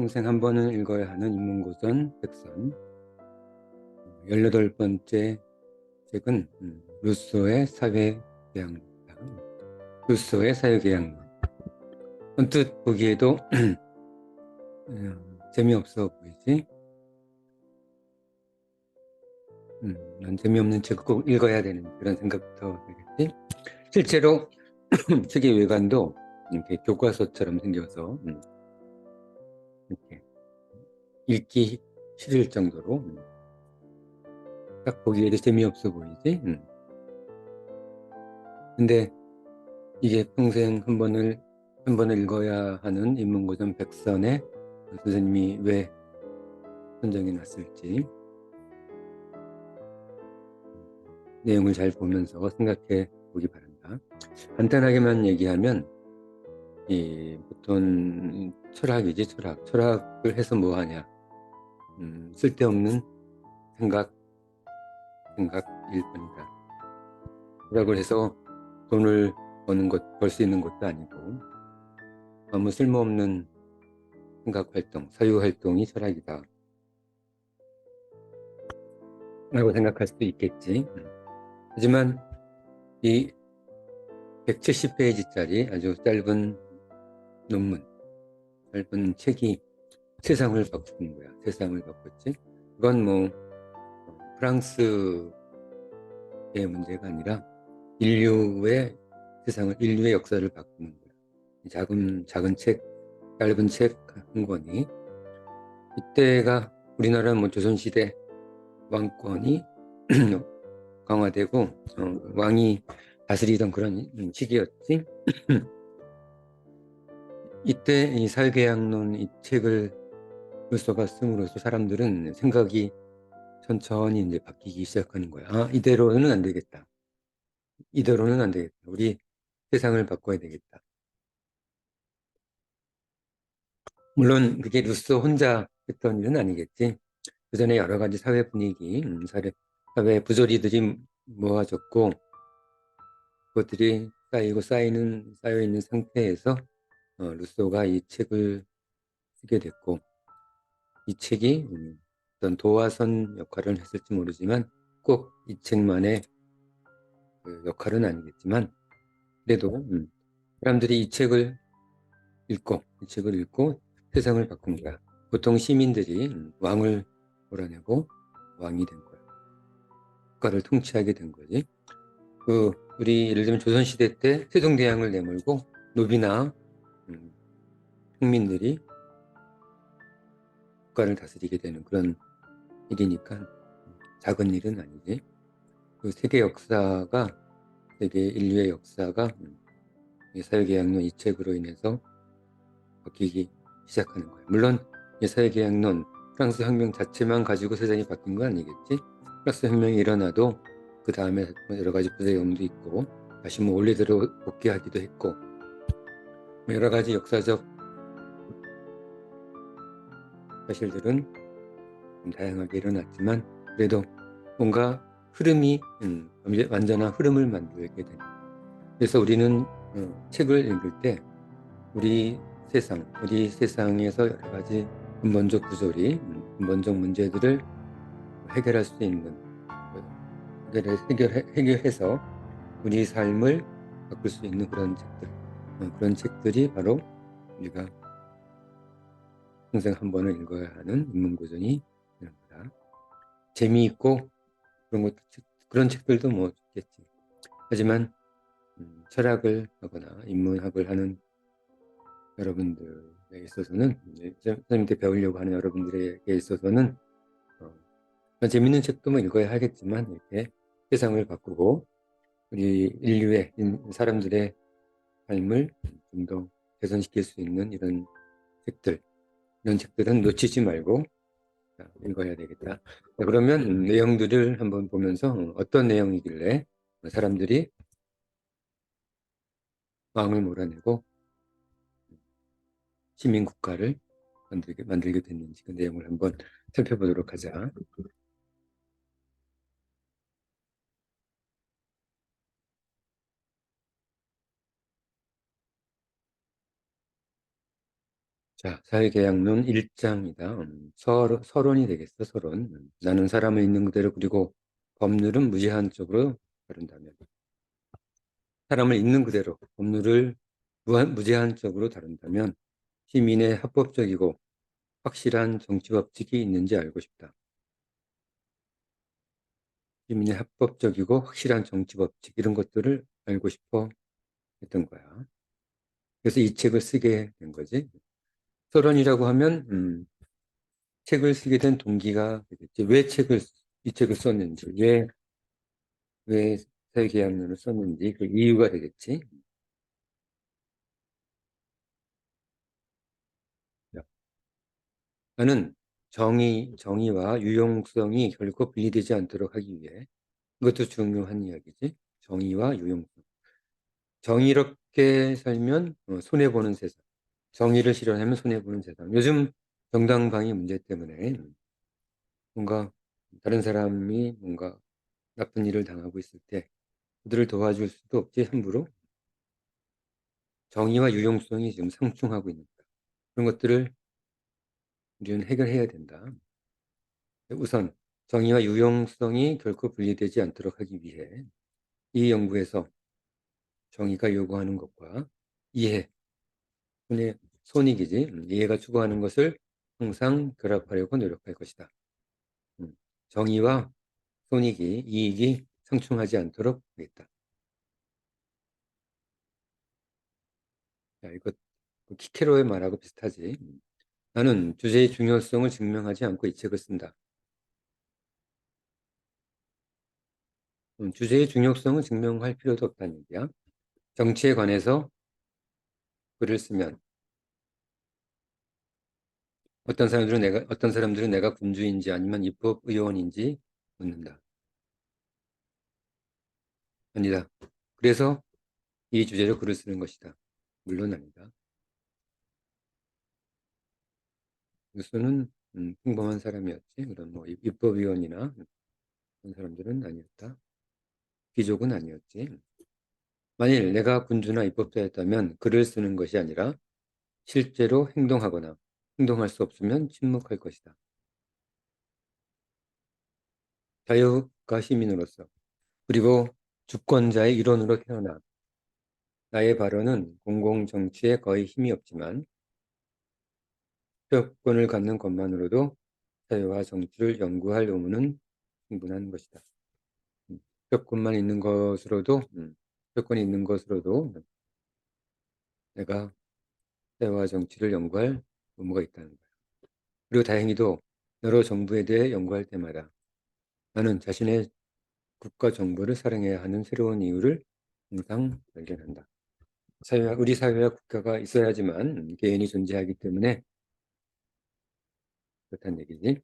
평생 한 번은 읽어야 하는 인문고전 백선 18번째 책은 루소의 사회계약론입니다. 루소의 사회계약론. 언뜻 보기에도 재미없어 보이지? 난 재미없는 책을 꼭 읽어야 되는 그런 생각부터 들겠지? 실제로 책의 외관도 이렇게 교과서처럼 생겨서 이렇게 읽기 싫을 정도로 딱 보기에도 재미없어 보이지? 근데 이게 평생 한 번을 읽어야 하는 인문고전 백선에 선생님이 왜 선정해 놨을지 내용을 잘 보면서 생각해 보기 바란다. 간단하게만 얘기하면 보통 철학이지, 철학을 해서 뭐 하냐, 쓸데없는 생각일 뿐이다. 철학을 해서 돈을 벌 수 있는 것도 아니고 아무 쓸모없는 생각 활동, 사유 활동이 철학이다 라고 생각할 수도 있겠지. 하지만 이 170페이지짜리 아주 짧은 논문, 짧은 책이 세상을 바꾼 거야. 세상을 바꿨지. 그건 뭐 프랑스의 문제가 아니라 인류의 인류의 역사를 바꾸는 거야. 작은 책, 짧은 책 한 권이. 이때가 우리나라 뭐 조선시대 왕권이 강화되고 왕이 다스리던 그런 시기였지. 이때 이 사회계약론 이 책을 루소가 씀으로써 사람들은 생각이 천천히 이제 바뀌기 시작하는 거야. 아, 이대로는 안 되겠다. 이대로는 안 되겠다. 우리 세상을 바꿔야 되겠다. 물론 그게 루소 혼자 했던 일은 아니겠지. 그 전에 여러 가지 사회 분위기, 사회 부조리들이 모아졌고 그것들이 쌓여 있는 상태에서 루소가 이 책을 쓰게 됐고 이 책이 어떤 도화선 역할을 했을지 모르지만 꼭 이 책만의 그 역할은 아니겠지만 그래도 사람들이 이 책을 읽고 세상을 바꾼 거야. 보통 시민들이 왕을 몰아내고 왕이 된 거야. 국가를 통치하게 된 거지. 우리 예를 들면 조선시대 때 세종대왕을 내몰고 노비나 평민들이 국가를 다스리게 되는 그런 일이니까 작은 일은 아니지. 그 세계 인류의 역사가 사회계약론 이 책으로 인해서 바뀌기 시작하는 거예요. 물론 이 사회계약론 프랑스 혁명 자체만 가지고 세상이 바뀐 건 아니겠지. 프랑스 혁명이 일어나도 그 다음에 여러 가지 부작용도 있고 다시 뭐 원래대로 복귀하기도 했고 여러 가지 역사적 사실들은 다양하게 일어났지만 그래도 뭔가 흐름이 완전한 흐름을 만들게 됩니다. 그래서 우리는 책을 읽을 때 우리 세상에서 여러 가지 근본적 구조리, 근본적 문제들을 해결할 수 있는 해결해서 우리 삶을 바꿀 수 있는 그런 책들이 바로 우리가 평생 한 번은 읽어야 하는 인문고전이 되는 거다. 재미있고 그런 책들도 뭐 있겠지. 하지만 철학을 하거나 인문학을 하는 여러분들에 있어서는 선생님께 배우려고 하는 여러분들에게 있어서는 재밌는 책도 뭐 읽어야 하겠지만 이렇게 세상을 바꾸고 우리 인류의 사람들의 삶을 좀 더 개선시킬 수 있는 이런 책들은 놓치지 말고 읽어야 되겠다. 그러면 내용들을 한번 보면서 어떤 내용이길래 사람들이 왕을 몰아내고 시민국가를 만들게 됐는지 그 내용을 한번 살펴보도록 하자. 자, 사회계약론 1장이다. 서론이 되겠어, 서론. 나는 사람을 있는 그대로 그리고 법률은 무제한적으로 다룬다면. 사람을 있는 그대로 법률을 무제한적으로 다룬다면 시민의 합법적이고 확실한 정치법칙이 있는지 알고 싶다. 시민의 합법적이고 확실한 정치법칙 이런 것들을 알고 싶어 했던 거야. 그래서 이 책을 쓰게 된 거지. 서론이라고 하면 책을 쓰게 된 동기가 되겠지. 이 책을 썼는지, 왜 사회계약론을 썼는지 그 이유가 되겠지. 나는 정의와 유용성이 결코 분리되지 않도록 하기 위해 이것도 중요한 이야기지. 정의와 유용성. 정의롭게 살면 손해보는 세상. 정의를 실현하면 손해보는 세상. 요즘 정당방위 문제 때문에 뭔가 다른 사람이 뭔가 나쁜 일을 당하고 있을 때 그들을 도와줄 수도 없지 함부로 정의와 유용성이 지금 상충하고 있는 거야. 그런 것들을 우리는 해결해야 된다. 우선 정의와 유용성이 결코 분리되지 않도록 하기 위해 이 연구에서 정의가 요구하는 것과 이해, 손익이지. 이해가 추구하는 것을 항상 결합하려고 노력할 것이다. 정의와 이익이 상충하지 않도록 하겠다. 자, 이거 키케로의 말하고 비슷하지. 나는 주제의 중요성을 증명하지 않고 이 책을 쓴다. 주제의 중요성을 증명할 필요도 없다는 얘기야. 정치에 관해서 글을 쓰면 어떤 사람들은 내가 군주인지 아니면 입법 의원인지 묻는다. 아니다. 그래서 이 주제로 글을 쓰는 것이다. 물론 아니다. 뉴스는 평범한 사람이었지. 그런 뭐 입법위원이나 그런 사람들은 아니었다. 귀족은 아니었지. 만일 내가 군주나 입법자였다면 글을 쓰는 것이 아니라 실제로 행동하거나 행동할 수 없으면 침묵할 것이다. 자유가 시민으로서 그리고 주권자의 일원으로 태어나 나의 발언은 공공정치에 거의 힘이 없지만 투표권을 갖는 것만으로도 사회와 정치를 연구할 의무는 충분한 것이다. 투표권만 있는 것으로도 투표권이 있는 것으로도 내가 사회와 정치를 연구할 의무가 있다는 거야. 그리고 다행히도 여러 정부에 대해 연구할 때마다 나는 자신의 국가 정부를 사랑해야 하는 새로운 이유를 항상 발견한다. 우리 사회와 국가가 있어야지만 개인이 존재하기 때문에 그렇다는 얘기지.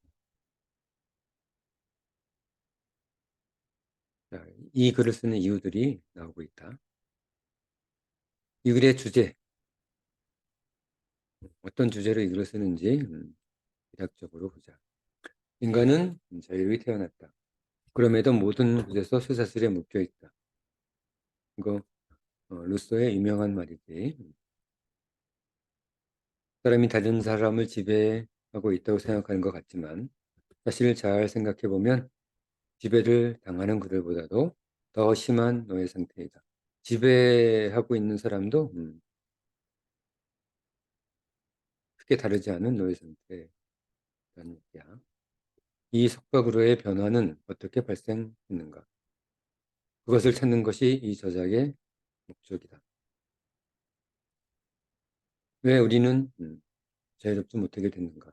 자, 이 글을 쓰는 이유들이 나오고 있다. 이 글의 주제, 어떤 주제로 이 글을 쓰는지 대략적으로 보자. 인간은 자유롭게 태어났다. 그럼에도 모든 곳에서 쇠사슬에 묶여 있다. 이거 루소의 유명한 말이지. 사람이 다른 사람을 지배하고 있다고 생각하는 것 같지만 사실 잘 생각해 보면 지배를 당하는 그들보다도 더 심한 노예 상태이다. 지배하고 있는 사람도 크게 다르지 않은 노예 상태라는 얘기야. 이 속박으로의 변화는 어떻게 발생했는가? 그것을 찾는 것이 이 저작의 목적이다. 왜 우리는 자유롭지 못하게 됐는가?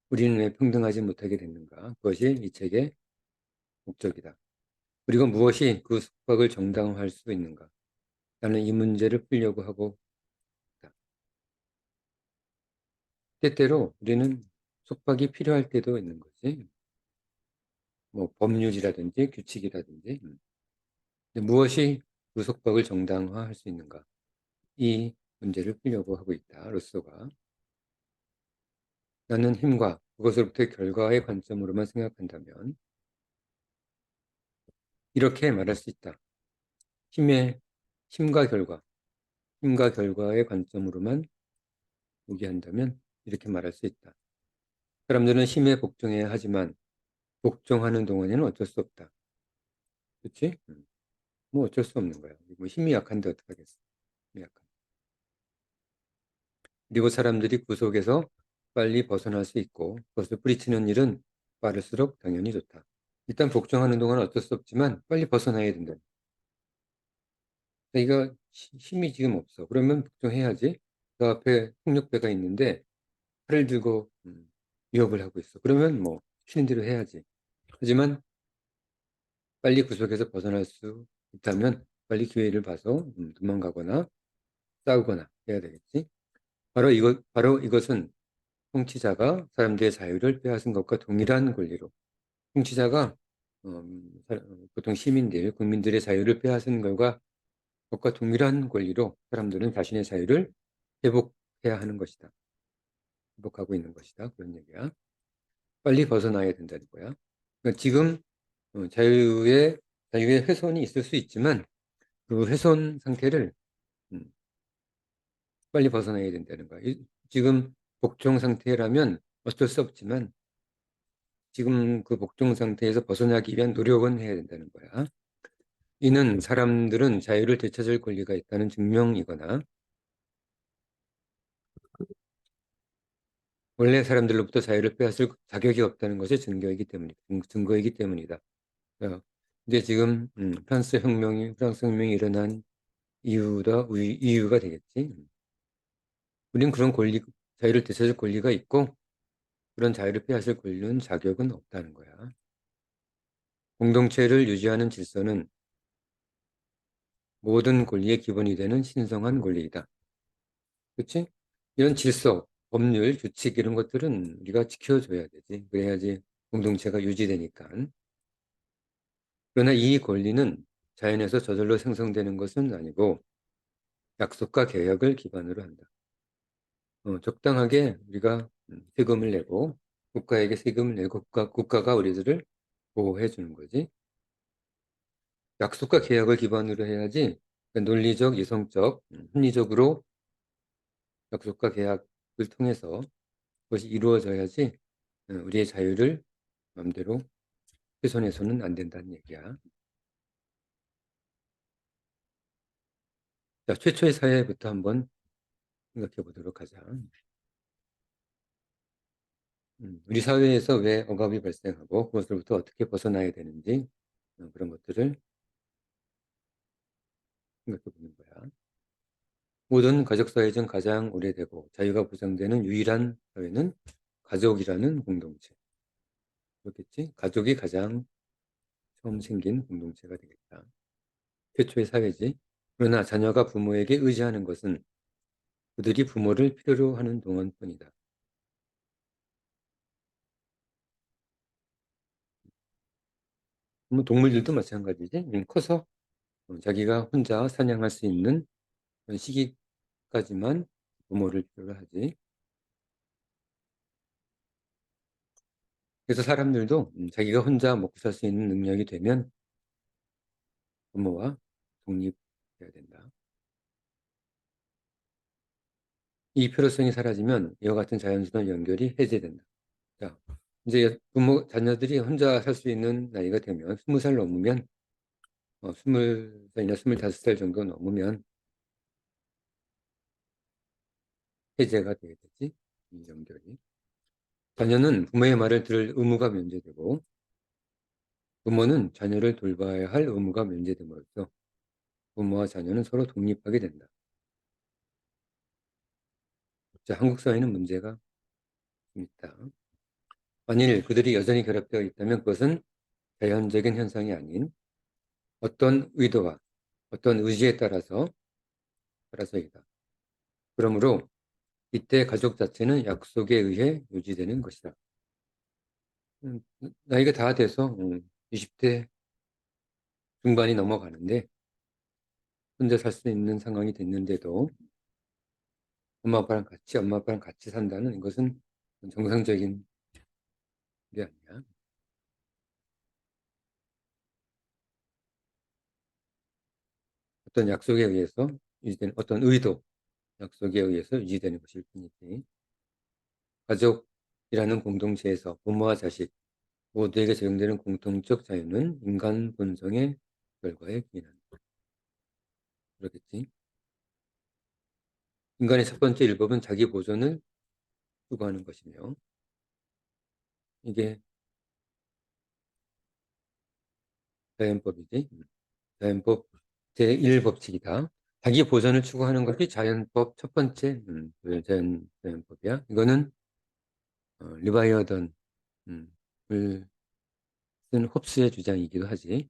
우리는 왜 평등하지 못하게 됐는가? 그것이 이 책의 목적이다. 그리고 무엇이 그 속박을 정당화할 수 있는가? 나는 이 문제를 풀려고 하고 있다. 때때로 우리는 속박이 필요할 때도 있는 거지. 뭐 법률이라든지 규칙이라든지. 근데 무엇이 그 속박을 정당화할 수 있는가? 이 문제를 풀려고 하고 있다. 루소가. 나는 힘과 그것으로부터의 결과의 관점으로만 생각한다면 이렇게 말할 수 있다. 힘의 힘과 결과, 힘과 결과의 관점으로만 얘기한다면 이렇게 말할 수 있다. 사람들은 힘에 복종해야 하지만 복종하는 동안에는 어쩔 수 없다. 그렇지? 뭐 어쩔 수 없는 거야. 뭐 힘이 약한데 어떡하겠어. 힘이 약한. 그리고 사람들이 구속에서 빨리 벗어날 수 있고 그것을 뿌리치는 일은 빠를수록 당연히 좋다. 일단 복종하는 동안 어쩔 수 없지만 빨리 벗어나야 된다. 이거 힘이 지금 없어. 그러면 복종해야지. 그 앞에 폭력배가 있는데 칼을 들고 위협을 하고 있어. 그러면 뭐 시키는 대로 해야지. 하지만 빨리 구속에서 벗어날 수 있다면 빨리 기회를 봐서 도망가거나 싸우거나 해야 되겠지. 바로 이것은 통치자가 사람들의 자유를 빼앗은 것과 동일한 권리로 통치자가 보통 시민들, 국민들의 자유를 빼앗은 것과 동일한 권리로 사람들은 자신의 자유를 회복해야 하는 것이다. 회복하고 있는 것이다. 그런 얘기야. 빨리 벗어나야 된다는 거야. 그러니까 지금 자유의 훼손이 있을 수 있지만 그 훼손 상태를 음, 빨리 벗어나야 된다는 거야. 지금 복종 상태라면 어쩔 수 없지만 지금 그 복종 상태에서 벗어나기 위한 노력은 해야 된다는 거야. 이는 사람들은 자유를 되찾을 권리가 있다는 증명이거나 원래 사람들로부터 자유를 빼앗을 자격이 없다는 것의 증거이기 때문이다. 어, 근데 지금 프랑스 혁명이 일어난 이유가 되겠지. 우리는 그런 자유를 되찾을 권리가 있고 그런 자유를 빼앗을 권리는 자격은 없다는 거야. 공동체를 유지하는 질서는 모든 권리의 기본이 되는 신성한 권리이다. 그렇지? 이런 질서, 법률, 규칙 이런 것들은 우리가 지켜줘야 되지. 그래야지 공동체가 유지되니까. 그러나 이 권리는 자연에서 저절로 생성되는 것은 아니고 약속과 계약을 기반으로 한다. 적당하게 우리가 세금을 내고 국가에게 세금을 내고 국가가 우리들을 보호해 주는 거지. 약속과 계약을 기반으로 해야지 논리적, 이성적, 합리적으로 약속과 계약을 통해서 그것이 이루어져야지 우리의 자유를 마음대로 훼손해서는 안 된다는 얘기야. 자, 최초의 사회부터 한번 생각해 보도록 하자. 우리 사회에서 왜 억압이 발생하고 그것으로부터 어떻게 벗어나야 되는지 그런 것들을 생각해 보는 거야. 모든 가족사회 중 가장 오래되고 자유가 보장되는 유일한 사회는 가족이라는 공동체. 그렇겠지? 가족이 가장 처음 생긴 공동체가 되겠다. 최초의 사회지. 그러나 자녀가 부모에게 의지하는 것은 그들이 부모를 필요로 하는 동안뿐이다. 뭐 동물들도 마찬가지지. 커서 자기가 혼자 사냥할 수 있는 그런 시기까지만 부모를 필요로 하지. 그래서 사람들도 자기가 혼자 먹고 살 수 있는 능력이 되면 부모와 독립해야 된다. 이 필요성이 사라지면 이와 같은 자연스러운 연결이 해제된다. 자, 이제 자녀들이 혼자 살 수 있는 나이가 되면 20살 넘으면 20살이나 25살 정도 넘으면 해제가 되게 되지. 이 연결이. 자녀는 부모의 말을 들을 의무가 면제되고 부모는 자녀를 돌봐야 할 의무가 면제됨으로써 부모와 자녀는 서로 독립하게 된다. 자, 한국 사회는 문제가 좀 있다. 만일 그들이 여전히 결합되어 있다면 그것은 자연적인 현상이 아닌 어떤 의도와 어떤 의지에 따라서이다. 그러므로 이때 가족 자체는 약속에 의해 유지되는 것이다. 나이가 다 돼서 20대 중반이 넘어가는데 혼자 살 수 있는 상황이 됐는데도 엄마 아빠랑 같이 산다는 것은 정상적인 게 아니야. 어떤 약속에 의해서 유지된 어떤 의도, 약속에 의해서 유지되는 것일 뿐이지. 가족이라는 공동체에서 부모와 자식 모두에게 적용되는 공통적 자유는 인간 본성의 결과에 기인한다. 그렇겠지. 인간의 첫 번째 율법은 자기 보존을 추구하는 것이며 이게 자연법이지. 자연법 제1법칙이다. 자기 보존을 추구하는 것이 자연법 첫 번째 자연법이야. 이거는 리바이어던을 쓴 홉스의 주장이기도 하지.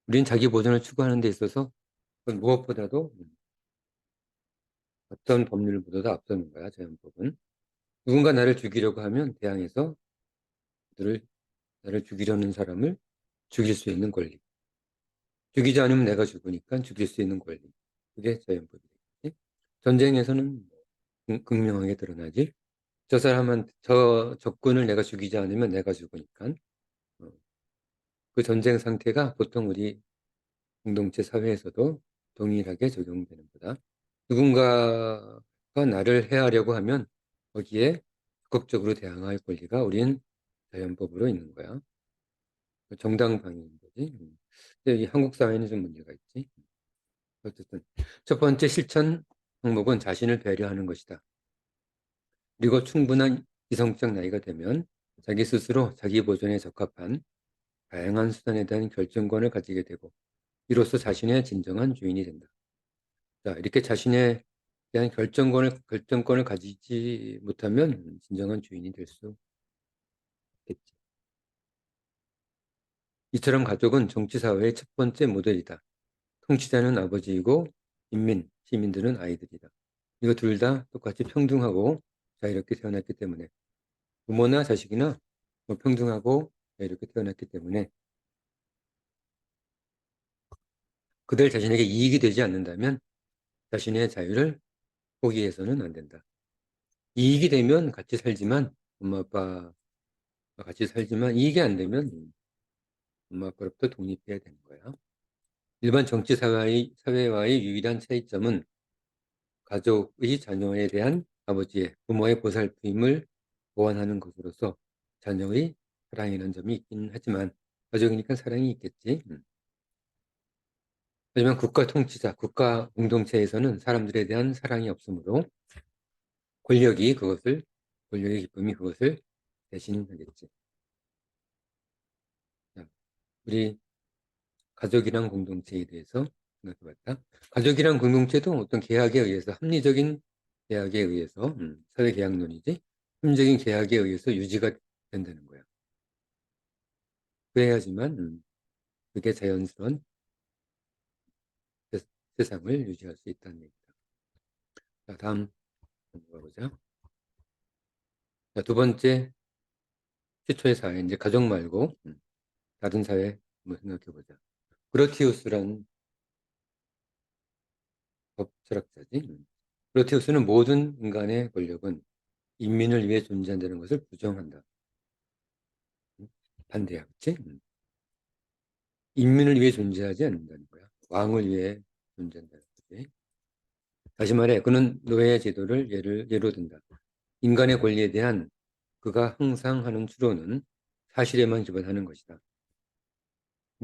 우리는 자기 보존을 추구하는 데 있어서 그건 무엇보다도 어떤 법률보다도 앞서는 거야. 자연법은. 누군가 나를 죽이려고 하면 대항해서 나를 죽이려는 사람을 죽일 수 있는 권리. 죽이지 않으면 내가 죽으니까 죽일 수 있는 권리. 그게 자연법이겠지. 전쟁에서는 극명하게 드러나지. 저 적군을 내가 죽이지 않으면 내가 죽으니까. 어, 그 전쟁 상태가 보통 우리 공동체 사회에서도 동일하게 적용되는 거다. 누군가가 나를 해하려고 하면 거기에 적극적으로 대항할 권리가 우린 자연법으로 있는 거야. 정당방위인 거지. 근데 이 한국 사회는 좀 문제가 있지. 어쨌든 첫 번째 실천 항목은 자신을 배려하는 것이다. 그리고 충분한 이성적 나이가 되면 자기 스스로 자기 보존에 적합한 다양한 수단에 대한 결정권을 가지게 되고 이로써 자신의 진정한 주인이 된다. 자, 이렇게 자신에 대한 결정권을 가지지 못하면 진정한 주인이 될 수 없겠지. 이처럼 가족은 정치사회의 첫 번째 모델이다. 통치자는 아버지이고 시민들은 아이들이다. 이거 둘 다 똑같이 평등하고 자유롭게 태어났기 때문에 부모나 자식이나 뭐 평등하고 자유롭게 태어났기 때문에 그들 자신에게 이익이 되지 않는다면 자신의 자유를 포기해서는 안 된다. 이익이 되면 같이 살지만 엄마 아빠가 같이 살지만 이익이 안 되면 엄마 아빠로부터 독립해야 되는 거야. 일반 정치 사회와의 유일한 차이점은 가족의 자녀에 대한 부모의 보살핌을 보완하는 것으로서 자녀의 사랑이라는 점이 있긴 하지만 가족이니까 사랑이 있겠지. 하지만 국가 공동체에서는 사람들에 대한 사랑이 없으므로 권력의 기쁨이 그것을 대신하겠지. 자, 우리 가족이란 공동체에 대해서 생각해봤다. 가족이란 공동체도 어떤 합리적인 계약에 의해서, 사회계약론이지, 합리적인 계약에 의해서 유지가 된다는 거야. 그래야지만 그게 자연스러운 세상을 유지할 수 있다는 얘기다. 자, 다음 넘어가 보자. 자, 두 번째 최초의 사회, 이제 가족 말고 다른 사회 한번 생각해보자. 그로티우스란 법 철학자지. 그로티우스는 모든 인간의 권력은 인민을 위해 존재한다는 것을 부정한다. 반대야, 그치? 인민을 위해 존재하지 않는다는 거야. 왕을 위해 존재한다는 거지. 다시 말해, 그는 노예 제도를 예로 든다. 인간의 권리에 대한 그가 항상 하는 추론은 사실에만 기반하는 것이다.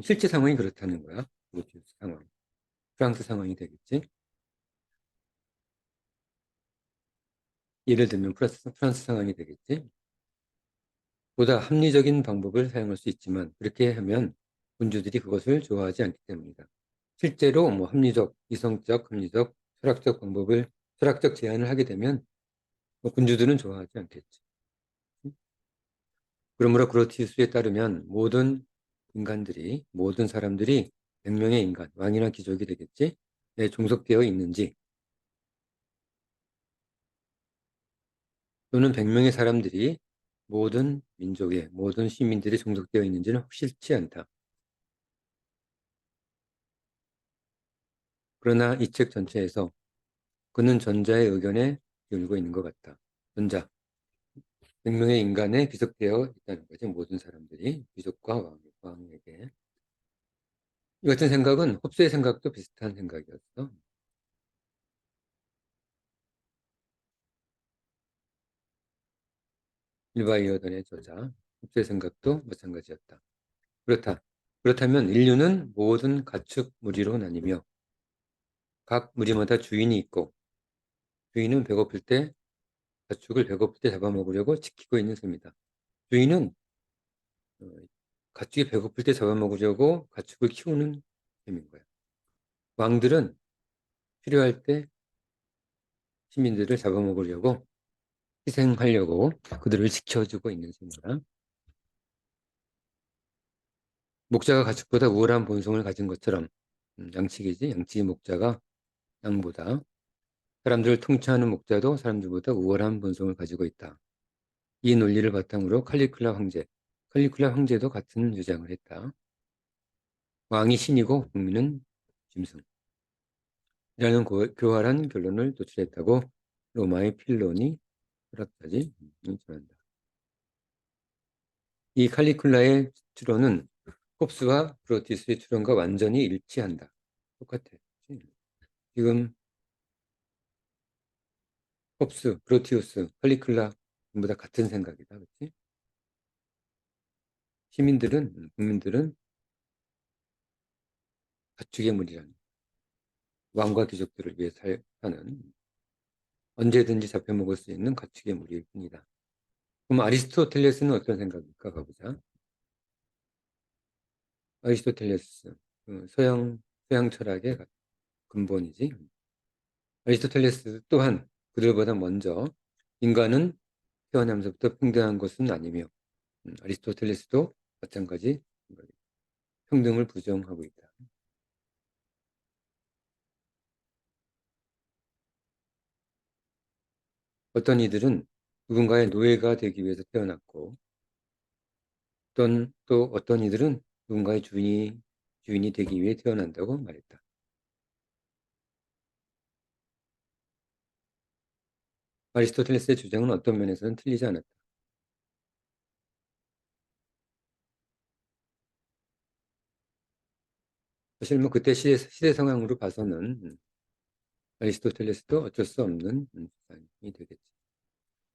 실제 상황이 그렇다는 거야. 그로티우스 상황. 프랑스 상황이 되겠지. 예를 들면 프랑스 상황이 되겠지. 보다 합리적인 방법을 사용할 수 있지만 그렇게 하면 군주들이 그것을 좋아하지 않기 때문이다. 실제로 뭐 합리적, 철학적 제안을 하게 되면 뭐 군주들은 좋아하지 않겠지. 그러므로 그로티우스에 따르면 모든 사람들이 100명의 인간, 왕이나 귀족이 되겠지? 에 종속되어 있는지 또는 100명의 사람들이 모든 시민들이 종속되어 있는지는 확실치 않다. 그러나 이 책 전체에서 그는 전자의 의견에 기울고 있는 것 같다. 전자, 100명의 인간에 귀속되어 있다는 거지. 모든 사람들이 귀족과 왕에게. 이 같은 생각은 홉스의 생각도 비슷한 생각이었어. 일바이어던의 저자 흡수의 생각도 마찬가지였다. 그렇다면 인류는 모든 가축 무리로 나뉘며 각 무리마다 주인이 있고 주인은 배고플 때 가축을 배고플 때 잡아먹으려고 지키고 있는 셈이다. 주인은 어, 가축이 배고플 때 잡아먹으려고 가축을 키우는 셈인 거야. 왕들은 필요할 때 시민들을 잡아먹으려고 희생하려고 그들을 지켜주고 있는 셈이다. 목자가 가축보다 우월한 본성을 가진 것처럼 양치기지. 양치기 목자가 양보다 사람들을 통치하는 목자도 사람들보다 우월한 본성을 가지고 있다. 이 논리를 바탕으로 칼리큘라 황제도 같은 주장을 했다. 왕이 신이고 국민은 짐승. 이라는 교활한 결론을 도출했다고 로마의 필론이 철학자지 전한다. 이 칼리큘라의 추론은 홉스와 브로티스의 추론과 완전히 일치한다. 똑같아. 지금 홉스, 브로티우스, 칼리큘라 전부 다 같은 생각이다. 그렇지? 국민들은 가축의 무리라는 왕과 귀족들을 위해 사는 언제든지 잡혀먹을 수 있는 가축의 무리일 뿐이다. 그럼 아리스토텔레스는 어떤 생각일까? 가보자. 아리스토텔레스, 서양 철학의 근본이지. 아리스토텔레스 또한 그들보다 먼저 인간은 태어나면서부터 평등한 것은 아니며 아리스토텔레스도 마찬가지 평등을 부정하고 있다. 어떤 이들은 누군가의 노예가 되기 위해서 태어났고 또 어떤 이들은 누군가의 주인이 되기 위해 태어난다고 말했다. 아리스토텔레스의 주장은 어떤 면에서는 틀리지 않았다. 사실 뭐 그때 시대 상황으로 봐서는 아리스토텔레스도 어쩔 수 없는 주장이 되겠지.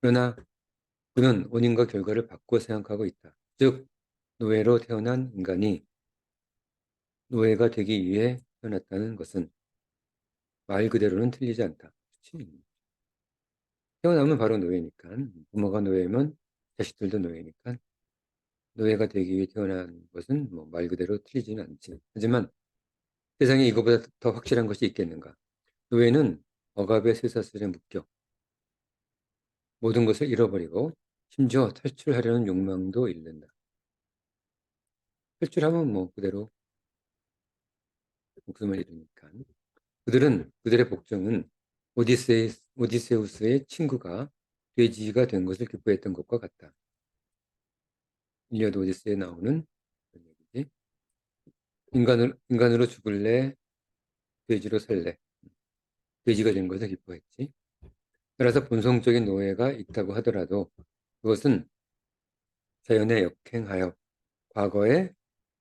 그러나 그는 원인과 결과를 바꿔 생각하고 있다. 즉 노예로 태어난 인간이 노예가 되기 위해 태어났다는 것은 말 그대로는 틀리지 않다. 그렇지? 태어나면 바로 노예니까. 부모가 노예면 자식들도 노예니까. 노예가 되기 위해 태어난 것은 뭐 말 그대로 틀리지는 않지. 하지만 세상에 이거보다 더 확실한 것이 있겠는가? 노예는 억압의 쇠사슬에 묶여 모든 것을 잃어버리고 심지어 탈출하려는 욕망도 잃는다. 탈출하면 뭐 그대로 목숨을 잃으니까. 그들의 복종은 오디세우스의 친구가 돼지가 된 것을 기뻐했던 것과 같다. 일리아드 오디세이에 나오는 그런 얘기지. 인간으로 죽을래, 돼지로 살래. 돼지가 된 것을 기뻐했지. 따라서 본성적인 노예가 있다고 하더라도 그것은 자연에 역행하여 과거에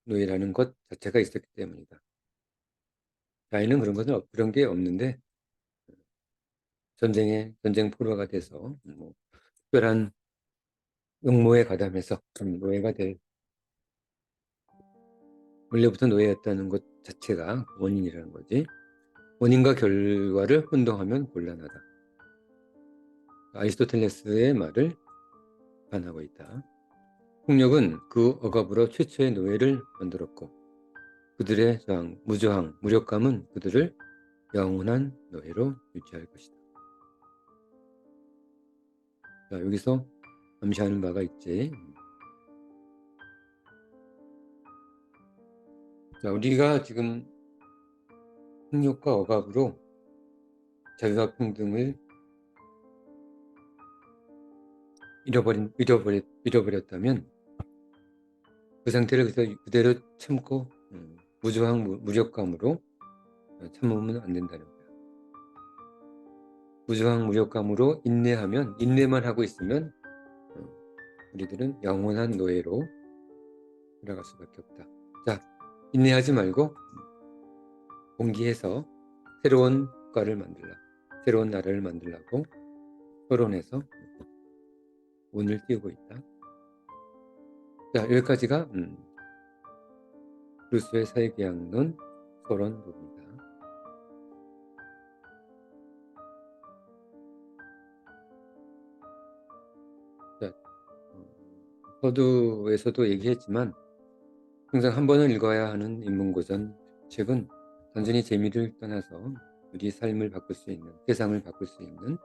노예라는 것 자체가 있었기 때문이다. 자연은 그런 게 없는데 전쟁 포로가 돼서 뭐 특별한 응모에 가담해서 노예가 될 원래부터 노예였다는 것 자체가 원인이라는 거지. 원인과 결과를 혼동하면 곤란하다. 아리스토텔레스의 말을 반하고 있다. 폭력은 그 억압으로 최초의 노예를 만들었고 그들의 무저항, 무력감은 그들을 영원한 노예로 유지할 것이다. 자, 여기서 암시하는 바가 있지. 자, 우리가 지금 폭력과 억압으로 자유와 평등을 잃어버렸다면 그 상태를 그대로 참고 무저항, 무력감으로 참으면 안 된다는 거야. 무저항, 무력감으로 인내만 하고 있으면 우리들은 영원한 노예로 돌아갈 수밖에 없다. 자, 인내하지 말고 공기해서 새로운 국가를 만들라. 새로운 나라를 만들라고 토론해서 운을 띄우고 있다. 자, 여기까지가 루소의 사회계약론 서론부입니다. 자, 서두에서도 얘기했지만 항상 한 번은 읽어야 하는 인문고전 책은 단순히 재미를 떠나서 우리 삶을 바꿀 수 있는, 세상을 바꿀 수 있는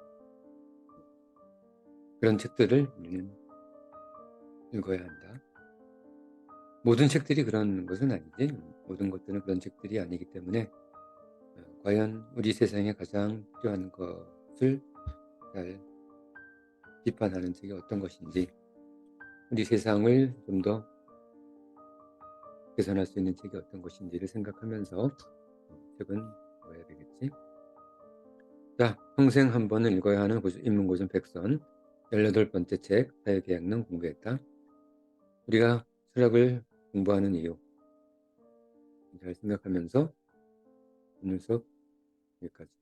그런 책들을 우리는 읽어야 한다. 모든 책들이 그런 것은 아니지. 모든 것들은 그런 책들이 아니기 때문에 과연 우리 세상에 가장 필요한 것을 잘 비판하는 책이 어떤 것인지, 우리 세상을 좀 더 개선할 수 있는 책이 어떤 것인지를 생각하면서 책은 읽어야 되겠지. 자, 평생 한 번은 읽어야 하는 인문고전 100선 18번째 책 사회계약론 공부했다. 우리가 철학을 공부하는 이유 잘 생각하면서 오늘 수업 여기까지.